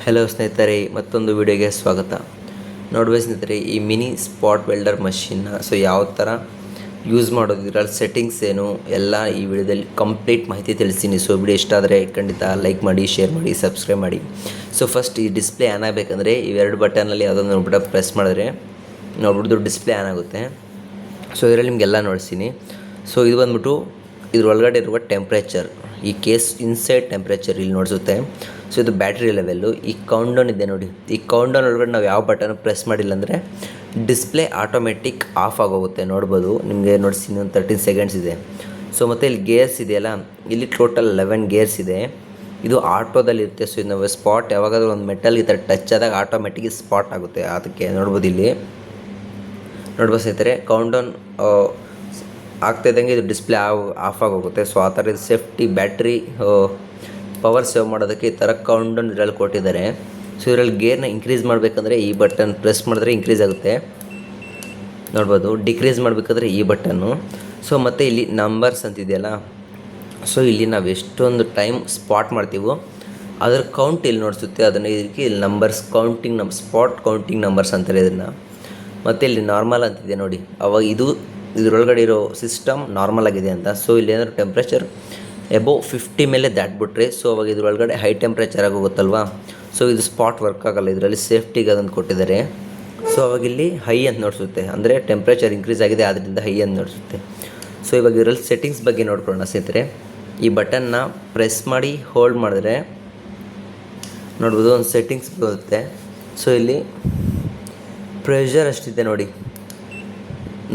Hello ಸ್ನೇಹಿತರೆ, ಮತ್ತೊಂದು ವಿಡಿಯೋಗೆ ಸ್ವಾಗತ. ನೋಡ್ಬೋದು ಸ್ನೇಹಿತರೆ, ಈ ಮಿನಿ ಸ್ಪಾಟ್ ವೆಲ್ಡರ್ ಮಷಿನ್ನ ಯಾವ ಥರ ಯೂಸ್ ಮಾಡೋದು, ಇದರಲ್ಲಿ ಸೆಟ್ಟಿಂಗ್ಸ್ ಏನು ಎಲ್ಲ ಈ ವಿಡಿಯೋದಲ್ಲಿ ಕಂಪ್ಲೀಟ್ ಮಾಹಿತಿ ತಿಳಿಸ್ತೀನಿ. ವಿಡಿಯೋ ಇಷ್ಟ ಆದರೆ ಖಂಡಿತ ಲೈಕ್ ಮಾಡಿ, ಶೇರ್ ಮಾಡಿ, ಸಬ್ಸ್ಕ್ರೈಬ್ ಮಾಡಿ. ಫಸ್ಟ್ ಈ ಡಿಸ್ಪ್ಲೇ ಆನ್ ಆಗಬೇಕಂದ್ರೆ ಇವೆರಡು ಬಟನಲ್ಲಿ ಯಾವುದೊಂದು ಬಟನ್ ಪ್ರೆಸ್ ಮಾಡಿದ್ರೆ ನೋಡ್ಬಿಟ್ಟು ಡಿಸ್ಪ್ಲೇ ಆನ್ ಆಗುತ್ತೆ. ಇದರಲ್ಲಿ ನಿಮಗೆಲ್ಲ ನೋಡ್ತೀನಿ. ಇದು ಬಂದ್ಬಿಟ್ಟು ಇದ್ರೊಳಗಡೆ ಇರುವ ಟೆಂಪ್ರೇಚರ್, ಈ ಕೇಸ್ ಇನ್ಸೈಡ್ ಟೆಂಪ್ರೇಚರ್ ಇಲ್ಲಿ ನೋಡಿಸುತ್ತೆ. ಇದು ಬ್ಯಾಟ್ರಿ ಲೆವೆಲ್ಲು. ಈ ಕೌಂಟ್ಡೌನ್ ಇದೆ ನೋಡಿ, ಈ ಕೌಂಟ್ಡೌನ್ ಒಳಗಡೆ ನಾವು ಯಾವ ಬಟನ್ ಪ್ರೆಸ್ ಮಾಡಿಲ್ಲ ಅಂದರೆ ಡಿಸ್ಪ್ಲೇ ಆಟೋಮೆಟಿಕ್ ಆಫ್ ಆಗೋಗುತ್ತೆ. ನೋಡ್ಬೋದು ನಿಮಗೆ ನೋಡ್ತೀನಿ, ಒಂದು 13 ಸೆಕೆಂಡ್ಸ್ ಇದೆ. ಮತ್ತು ಇಲ್ಲಿ ಗೇರ್ಸ್ ಇದೆಯಲ್ಲ, ಇಲ್ಲಿ ಟೋಟಲ್ 11 ಗೇರ್ಸ್ ಇದೆ. ಇದು ಆಟೋದಲ್ಲಿರುತ್ತೆ. ಇದು ನಾವು ಸ್ಪಾಟ್ ಯಾವಾಗಾದ್ರೂ ಒಂದು ಮೆಟಲ್ ಈ ಥರ ಟಚ್ ಆದಾಗ ಆಟೋಮೆಟಿಕ್ ಸ್ಪಾಟ್ ಆಗುತ್ತೆ. ಅದಕ್ಕೆ ನೋಡ್ಬೋದು ಇಲ್ಲಿ ನೋಡ್ಬೋದು ಸ್ನೇಹಿತರೆ, ಕೌಂಟ್ಡೌನ್ ಆಗ್ತಾಯಿದ್ದಂಗೆ ಇದು ಡಿಸ್ಪ್ಲೇ ಆಫ್ ಆಗೋಗುತ್ತೆ. ಆ ಥರ ಇದು ಸೇಫ್ಟಿ ಬ್ಯಾಟ್ರಿ ಪವರ್ ಸೇವ್ ಮಾಡೋದಕ್ಕೆ ಈ ಥರ ಕೌಂಟ್ಡೌನ್ ಇದರಲ್ಲಿ ಕೊಟ್ಟಿದ್ದಾರೆ. ಇದರಲ್ಲಿ ಗೇರ್ನ ಇನ್ಕ್ರೀಸ್ ಮಾಡಬೇಕಂದ್ರೆ ಈ ಬಟನ್ ಪ್ರೆಸ್ ಮಾಡಿದ್ರೆ ಇನ್ಕ್ರೀಸ್ ಆಗುತ್ತೆ. ನೋಡ್ಬೋದು, ಡಿಕ್ರೀಸ್ ಮಾಡಬೇಕಾದ್ರೆ ಈ ಬಟನ್ನು. ಮತ್ತು ಇಲ್ಲಿ ನಂಬರ್ಸ್ ಅಂತಿದೆಯಲ್ಲ, ಇಲ್ಲಿ ನಾವು ಎಷ್ಟೊಂದು ಟೈಮ್ ಸ್ಪಾಟ್ ಮಾಡ್ತೀವೋ ಅದರ ಕೌಂಟ್ ಇಲ್ಲಿ ನೋಡಿಸುತ್ತೆ. ಅದನ್ನು ಇದಕ್ಕೆ ಇಲ್ಲಿ numbers counting spot counting numbers ಅಂತಾರೆ ಇದನ್ನು. ಮತ್ತು ಇಲ್ಲಿ ನಾರ್ಮಲ್ ಅಂತಿದೆ ನೋಡಿ, ಅವಾಗ ಇದರೊಳಗಡೆ ಇರೋ ಸಿಸ್ಟಮ್ ನಾರ್ಮಲ್ ಆಗಿದೆ ಅಂತ. ಇಲ್ಲಿ ಏನಾದರೂ ಟೆಂಪ್ರೇಚರ್ ಎಬೋವ್ 50 ಮೇಲೆ ದಾಟ್ಬಿಟ್ರೆ ಅವಾಗ ಇದರೊಳಗಡೆ ಹೈ ಟೆಂಪ್ರೇಚರ್ ಆಗೋಗುತ್ತಲ್ವಾ. ಇದು ಸ್ಪಾಟ್ ವರ್ಕ್ ಆಗೋಲ್ಲ. ಇದರಲ್ಲಿ ಸೇಫ್ಟಿಗೆ ಅದನ್ನು ಕೊಟ್ಟಿದ್ದಾರೆ. ಅವಾಗ ಇಲ್ಲಿ ಹೈ ಅಂತ ನೋಡಿಸುತ್ತೆ, ಅಂದರೆ ಟೆಂಪ್ರೇಚರ್ ಇನ್ಕ್ರೀಸ್ ಆಗಿದೆ, ಆದ್ದರಿಂದ ಹೈ ಅಂತ ನೋಡಿಸುತ್ತೆ. ಇವಾಗ ಇದರಲ್ಲಿ ಸೆಟ್ಟಿಂಗ್ಸ್ ಬಗ್ಗೆ ನೋಡ್ಕೊಳ್ಳೋಣ ಸ್ನೇಹಿತರೆ. ಈ ಬಟನ್ನ ಪ್ರೆಸ್ ಮಾಡಿ ಹೋಲ್ಡ್ ಮಾಡಿದ್ರೆ ನೋಡ್ಬೋದು ಒಂದು ಸೆಟ್ಟಿಂಗ್ಸ್ ಬರುತ್ತೆ. ಇಲ್ಲಿ ಪ್ರೆಷರ್ ಅಷ್ಟಿದೆ ನೋಡಿ,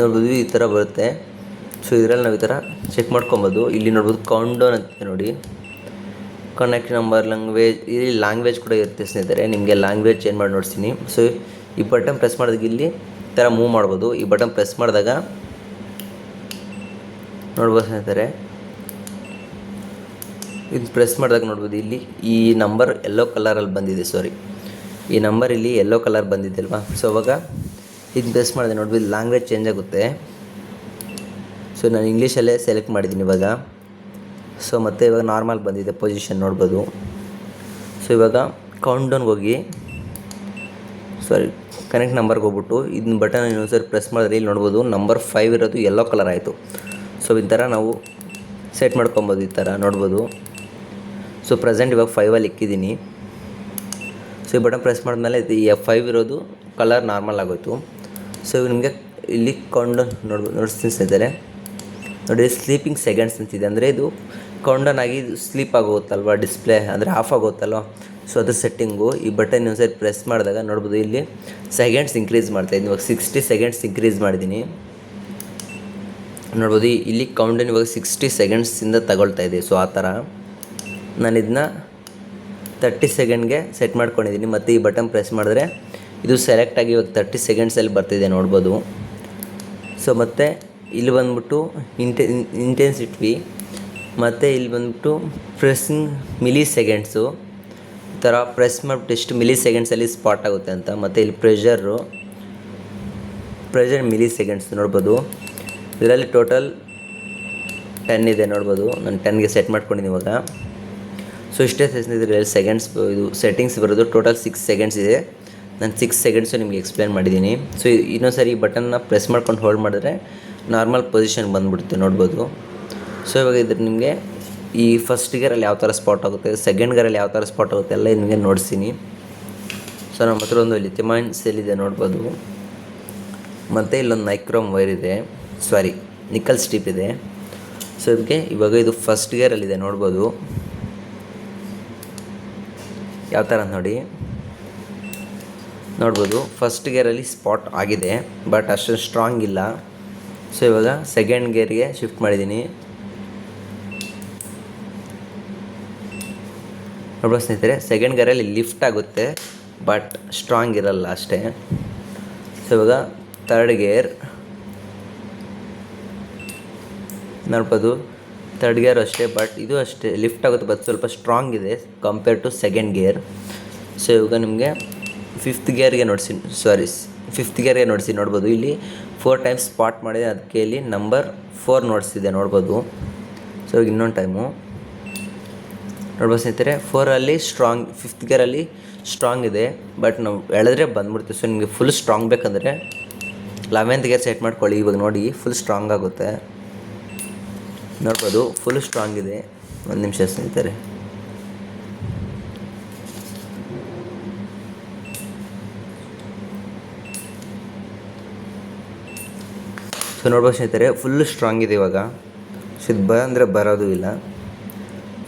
ನೋಡ್ಬೋದು ಈ ಥರ ಬರುತ್ತೆ. ಇದರಲ್ಲಿ ನಾವು ಈ ಥರ ಚೆಕ್ ಮಾಡ್ಕೊಬೋದು. ಇಲ್ಲಿ ನೋಡ್ಬೋದು ಕೌಂಟ್ಡೌನ್ ಅಂತಿದೆ ನೋಡಿ, ಕನೆಕ್ಟ್ ನಂಬರ್, ಲ್ಯಾಂಗ್ವೇಜ್, ಇಲ್ಲಿ ಲ್ಯಾಂಗ್ವೇಜ್ ಕೂಡ ಇರುತ್ತೆ ಸ್ನೇಹಿತರೆ. ನಿಮಗೆ ಲ್ಯಾಂಗ್ವೇಜ್ ಚೇಂಜ್ ಮಾಡಿ ನೋಡ್ತೀನಿ. ಈ ಬಟನ್ ಪ್ರೆಸ್ ಮಾಡಿದಾಗ ಇಲ್ಲಿ ಈ ಥರ ಮೂವ್ ಮಾಡ್ಬೋದು. ಈ ಬಟನ್ ಪ್ರೆಸ್ ಮಾಡಿದಾಗ ನೋಡ್ಬೋದು ಸ್ನೇಹಿತರೆ, ಇದು ಪ್ರೆಸ್ ಮಾಡಿದಾಗ ನೋಡ್ಬೋದು ಇಲ್ಲಿ ಈ ನಂಬರ್ ಯೆಲ್ಲೋ ಕಲರಲ್ಲಿ ಬಂದಿದೆ. ಈ ನಂಬರ್ ಇಲ್ಲಿ ಯೆಲ್ಲೋ ಕಲರ್ ಬಂದಿದೆ ಅಲ್ವಾ. ಅವಾಗ ಇದು ಪ್ರೆಸ್ ಮಾಡಿದೆ ನೋಡ್ಬೋದು, ಲ್ಯಾಂಗ್ವೇಜ್ ಚೇಂಜ್ ಆಗುತ್ತೆ. ನಾನು ಇಂಗ್ಲೀಷಲ್ಲೇ ಸೆಲೆಕ್ಟ್ ಮಾಡಿದ್ದೀನಿ ಇವಾಗ. ಮತ್ತು ಇವಾಗ ನಾರ್ಮಲ್ ಬಂದಿದೆ ಪೊಸಿಷನ್ ನೋಡ್ಬೋದು. ಇವಾಗ ಕೌಂಟ್ಡೌನ್ಗೆ ಹೋಗಿ ಕನೆಕ್ಟ್ ನಂಬರ್ಗೆ ಹೋಗ್ಬಿಟ್ಟು ಇದನ್ನ ಬಟನ್ ಇನ್ನೊಂದ್ಸರಿ ಪ್ರೆಸ್ ಮಾಡಿದ್ರೆ ಇಲ್ಲಿ ನೋಡ್ಬೋದು ನಂಬರ್ 5 ಇರೋದು ಯೆಲ್ಲೋ ಕಲರ್ ಆಯಿತು. ಈ ಥರ ನಾವು ಸೆಟ್ ಮಾಡ್ಕೊಬೋದು. ಈ ಥರ ನೋಡ್ಬೋದು. ಪ್ರೆಸೆಂಟ್ ಇವಾಗ 5ಅಲ್ಲಿ ಇಕ್ಕಿದ್ದೀನಿ. ಈ ಬಟನ್ ಪ್ರೆಸ್ ಮಾಡಿದ್ಮೇಲೆ ಈ 5 ಇರೋದು ಕಲರ್ ನಾರ್ಮಲ್ ಆಗೋಯ್ತು. ನಿಮಗೆ ಇಲ್ಲಿ ಕೌಂಟ್ಡೌನ್ ನೋಡ್ತೀನಿ ಸ್ನೇಹಿತರೆ ನೋಡಿ, ಸ್ಲೀಪಿಂಗ್ ಸೆಕೆಂಡ್ಸ್ ಅಂತಿದೆ. ಅಂದರೆ ಇದು ಕೌಂಟ್ಡೌನ್ ಆಗಿ ಸ್ಲೀಪ್ ಆಗೋಗುತ್ತಲ್ವ, ಡಿಸ್ಪ್ಲೇ ಅಂದರೆ ಆಫ್ ಆಗೋಗುತ್ತಲ್ವ. ಅದ್ರ ಸೆಟ್ಟಿಂಗು. ಈ ಬಟನ್ ಇನ್ನೊಂದ್ಸರಿ ಪ್ರೆಸ್ ಮಾಡಿದಾಗ ನೋಡ್ಬೋದು ಇಲ್ಲಿ ಸೆಕೆಂಡ್ಸ್ ಇನ್ಕ್ರೀಸ್ ಮಾಡ್ತಾಯಿದ್ದೀನಿ. ಇವಾಗ 60 ಸೆಕೆಂಡ್ಸ್ ಇನ್ಕ್ರೀಸ್ ಮಾಡಿದ್ದೀನಿ. ನೋಡ್ಬೋದು ಇಲ್ಲಿ ಕೌಂಟ್ಡೌನ್ ಇವಾಗ 60 ಸೆಕೆಂಡ್ಸಿಂದ ತಗೊಳ್ತಾ ಇದೆ. ಆ ಥರ ನಾನು ಇದನ್ನ 30 ಸೆಕೆಂಡ್ಗೆ ಸೆಟ್ ಮಾಡ್ಕೊಂಡಿದ್ದೀನಿ. ಮತ್ತು ಈ ಬಟನ್ ಪ್ರೆಸ್ ಮಾಡಿದ್ರೆ ಇದು ಸೆಲೆಕ್ಟ್ ಆಗಿ ಇವಾಗ 30 ಸೆಕೆಂಡ್ಸಲ್ಲಿ ಬರ್ತಿದೆ ನೋಡ್ಬೋದು. ಮತ್ತು ಇಲ್ಲಿ ಬಂದ್ಬಿಟ್ಟು ಇಂಟೆನ್ಸಿಟಿ, ಮತ್ತು ಇಲ್ಲಿ ಬಂದ್ಬಿಟ್ಟು ಪ್ರೆಸ್ಸಿಂಗ್ ಮಿಲಿ ಸೆಕೆಂಡ್ಸು, ಈ ಥರ ಪ್ರೆಸ್ ಮಾಡಿಬಿಟ್ಟು ಎಷ್ಟು ಮಿಲಿ ಸೆಕೆಂಡ್ಸಲ್ಲಿ ಸ್ಪಾಟ್ ಆಗುತ್ತೆ ಅಂತ. ಮತ್ತು ಇಲ್ಲಿ ಪ್ರೆಷರ್ ಮಿಲಿ ಸೆಕೆಂಡ್ಸ್ ನೋಡ್ಬೋದು. ಇದರಲ್ಲಿ ಟೋಟಲ್ 10 ಇದೆ ನೋಡ್ಬೋದು. ನಾನು 10ಗೆ ಸೆಟ್ ಮಾಡ್ಕೊಂಡಿದ್ದೀನಿ ಇವಾಗ. ಇಷ್ಟೇ ಇದರಲ್ಲಿ ಸೆಕೆಂಡ್ಸ್ ಇದು ಸೆಟ್ಟಿಂಗ್ಸ್ ಬರೋದು. ಟೋಟಲ್ 6 ಸೆಕೆಂಡ್ಸ್ ಇದೆ. ನಾನು 6 ಸೆಕೆಂಡ್ಸು ನಿಮಗೆ ಎಕ್ಸ್ಪ್ಲೇನ್ ಮಾಡಿದ್ದೀನಿ. ಇನ್ನೊಂದ್ಸರಿ ಈ ಬಟನ್ನ ಪ್ರೆಸ್ ಮಾಡ್ಕೊಂಡು ಹೋಲ್ಡ್ ಮಾಡಿದ್ರೆ ನಾರ್ಮಲ್ ಪೊಸಿಷನ್ ಬಂದುಬಿಡುತ್ತೆ ನೋಡ್ಬೋದು. ಇವಾಗ ಇದ್ರ ನಿಮಗೆ ಈ ಫಸ್ಟ್ ಗೇರಲ್ಲಿ ಯಾವ ಥರ ಸ್ಪಾಟ್ ಆಗುತ್ತೆ, ಸೆಕೆಂಡ್ ಗೇರಲ್ಲಿ ಯಾವ ಥರ ಸ್ಪಾಟ್ ಆಗುತ್ತೆ ಎಲ್ಲ ನಿಮಗೆ ನೋಡ್ತೀನಿ. ನಮ್ಮ ಹತ್ರ ಒಂದು ಲಿಥಿಯಮ್ ಸೆಲ್ ಇದೆ ನೋಡ್ಬೋದು. ಮತ್ತು ಇಲ್ಲೊಂದು ನೈಕ್ರೋಮ್ ವೈರ್ ಇದೆ, ನಿಕ್ಕಲ್ ಸ್ಟ್ರಿಪ್ ಇದೆ. ಇದಕ್ಕೆ ಇವಾಗ ಇದು ಫಸ್ಟ್ ಗೇರಲ್ಲಿದೆ ನೋಡ್ಬೋದು. ಯಾವ ಥರ ನೋಡ್ಬೋದು ಫಸ್ಟ್ ಗೇರಲ್ಲಿ ಸ್ಪಾಟ್ ಆಗಿದೆ, ಬಟ್ ಅಷ್ಟು ಸ್ಟ್ರಾಂಗ್ ಇಲ್ಲ. ಇವಾಗ ಸೆಕೆಂಡ್ ಗೇರ್ಗೆ ಶಿಫ್ಟ್ ಮಾಡಿದ್ದೀನಿ. ನೋಡ್ಬೋದು ಸ್ನೇಹಿತರೆ, ಸೆಕೆಂಡ್ ಗೇರಲ್ಲಿ ಲಿಫ್ಟ್ ಆಗುತ್ತೆ, ಬಟ್ ಸ್ಟ್ರಾಂಗ್ ಇರಲ್ಲ ಅಷ್ಟೇ. ಇವಾಗ ಥರ್ಡ್ ಗೇರ್ ನೋಡ್ಬೋದು. ಥರ್ಡ್ ಗೇರ್ ಅಷ್ಟೇ, ಬಟ್ ಇದು ಅಷ್ಟೇ ಲಿಫ್ಟ್ ಆಗುತ್ತೆ, ಬಟ್ ಸ್ವಲ್ಪ ಸ್ಟ್ರಾಂಗ್ ಇದೆ ಕಂಪೇರ್ ಟು ಸೆಕೆಂಡ್ ಗೇರ್. ಇವಾಗ ನಿಮಗೆ ಫಿಫ್ತ್ ಗೇರ್ಗೆ ನೋಡಿಸಿ ನೋಡ್ಬೋದು. ಇಲ್ಲಿ 4 ಟೈಮ್ಸ್ ಸ್ಪಾಟ್ ಮಾಡಿದೆ, ಅದಕ್ಕೆ ಇಲ್ಲಿ ನಂಬರ್ 4 ನೋಡಿಸಿದೆ ನೋಡ್ಬೋದು. ಇವಾಗ ಇನ್ನೊಂದು ಟೈಮು ನೋಡ್ಬೋದು ಸ್ನೇಹಿತರೆ 4ಅಲ್ಲಿ ಸ್ಟ್ರಾಂಗ್, 5th ಗೇರಲ್ಲಿ ಸ್ಟ್ರಾಂಗ್ ಇದೆ, ಬಟ್ ನಾವು ಎಳೆದ್ರೆ ಬಂದ್ಬಿಡ್ತೀವಿ. ಸೊ ನಿಮಗೆ ಫುಲ್ ಸ್ಟ್ರಾಂಗ್ ಬೇಕಂದರೆ 11th ಗೇರ್ ಸೆಟ್ ಮಾಡ್ಕೊಳ್ಳಿ. ಇವಾಗ ನೋಡಿ ಫುಲ್ ಸ್ಟ್ರಾಂಗ್ ಆಗುತ್ತೆ, ನೋಡ್ಬೋದು ಫುಲ್ ಸ್ಟ್ರಾಂಗ್ ಇದೆ. ಒಂದು ನಿಮಿಷ ಸ್ನೇಹಿತರೆ. ಸೊ ನೋಡ್ಬೋದು ಸ್ನೇಹಿತರೆ ಫುಲ್ ಸ್ಟ್ರಾಂಗ್ ಇದೆ ಇವಾಗ. ಸೊ ಇದು ಅಂದರೆ ಬರೋದು ಇಲ್ಲ,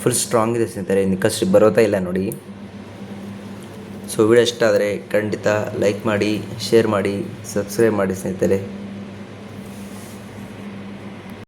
ಫುಲ್ ಸ್ಟ್ರಾಂಗ್ ಇದೆ ಸ್ನೇಹಿತರೆ. ನಿಕ್ಕಷ್ಟು ಬರೋತಾ ಇಲ್ಲ ನೋಡಿ. ಸೊ ವಿಡಿಯೋ ಇಷ್ಟ ಆದರೆ ಖಂಡಿತ ಲೈಕ್ ಮಾಡಿ, ಶೇರ್ ಮಾಡಿ, ಸಬ್ಸ್ಕ್ರೈಬ್ ಮಾಡಿ ಸ್ನೇಹಿತರೆ.